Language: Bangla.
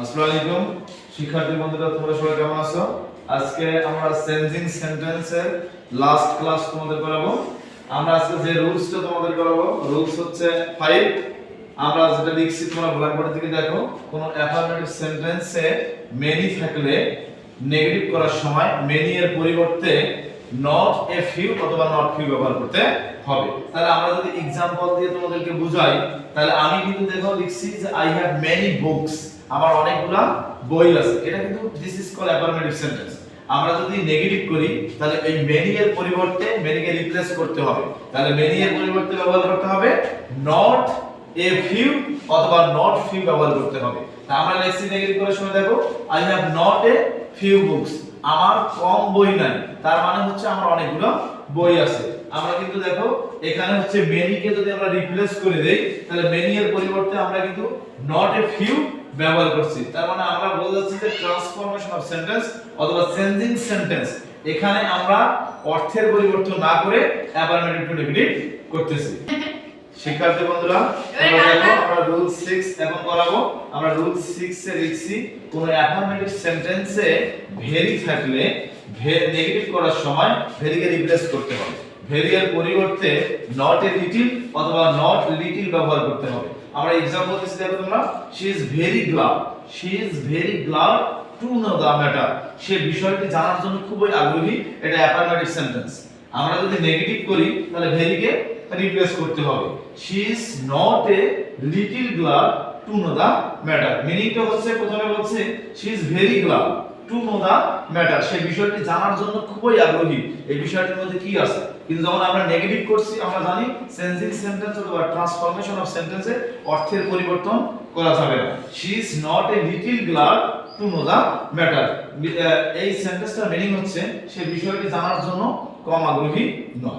আসসালামু আলাইকুম শিক্ষার্থী বন্ধুরা, তোমরা সবাই কেমন আছো? আজকে আমরা চেঞ্জিং সেন্টেন্সের লাস্ট ক্লাস তোমাদের করাবো। আমরা আজকে যে রুলসটা তোমাদের করাবো, রুলস হচ্ছে 5। আমরা যেটা লিখছি তোমরা ব্ল্যাকবোর্ডে থেকে দেখো, কোন অ্যাফার্মেটিভ সেন্টেন্সে মেনি থাকলে নেগেটিভ করার সময় মেনি এর পরিবর্তে নট এ ফিউ অথবা নট ফিউ ব্যবহার করতে হবে। তাহলে আমরা যদি एग्जांपल দিয়ে তোমাদেরকে বুঝাই, তাহলে আমি কিন্তু দেখো লিখছি যে আই হ্যাভ মেনি বুকস, আমার অনেকগুলা বই আছে। এটা কিন্তু this is called affirmative sentence. আমরা যদি নেগেটিভ করি তাহলে এই মেনি এর পরিবর্তে মেনি কে রিপ্লেস করতে হবে। তাহলে মেনি এর পরিবর্তে ব্যবহার করতে হবে নট এ ফিউ অথবা নট ফিউ ব্যবহার করতে হবে। তা আমরা লিখছি নেগেটিভ করার সময় দেখো I have not a few books, আমার কম বই নাই, তার মানে হচ্ছে আমার অনেকগুলো বই আছে। আমরা কিন্তু দেখো এখানে হচ্ছে মেনি কে যদি আমরা রিপ্লেস করে দেই, তাহলে মেনি এর পরিবর্তে আমরা কিন্তু নট এ ফিউ ব্যবহার করছি। তার মানে আমরা বলতে যাচ্ছি যে ট্রান্সফরমেশন অফ সেন্টেন্স অথবা চেঞ্জিং সেন্টেন্স, এখানে আমরা অর্থের পরিবর্তন না করে অ্যাফার্মেটিভ টু নেগেটিভ করতেছি। শিক্ষার্থী বন্ধুরা, আমরা দেখো আমরা রুল 6 এখন করাবো। আমরা রুল 6 এ লিখছি কোন অ্যাফার্মেটিভ সেন্টেন্সে ভেরি থাকলে নেগেটিভ করার সময় ভেরি কে রিপ্লেস করতে হবে। ভেরি এর পরিবর্তে নট এ লিটল অথবা নট লিটল ব্যবহার করতে হবে। আমরা एग्जांपल দিচ্ছি দেখো তোমরা, she is very glad, she is very glad to know the matter, সে বিষয়টি জানার জন্য খুবই আগ্রহী। এটা অ্যাফার্মেটিভ সেন্টেন্স। আমরা যদি নেগেটিভ করি তাহলে ভেরি কে রিপ্লেস করতে হবে। She is not a little glad to know the matter. মিনিংটা হচ্ছে, প্রথমে বলছে she is very glad to know the matter, সে বিষয়টি জানার জন্য খুবই আগ্রহী। এই বিষয়টির মধ্যে কি আছে? কিন্তু যখন আমরা নেগেটিভ করছি, আমরা জানি চেঞ্জিং সেন্টেন্স অথবা ট্রান্সফরমেশন অফ সেন্টেন্সে অর্থের পরিবর্তন করা যাবে না। She is not a little glad to know the matter, এই সেন্টেন্সটার মিনিং হচ্ছে সে বিষয়টি জানার জন্য কম আগ্রহী নয়।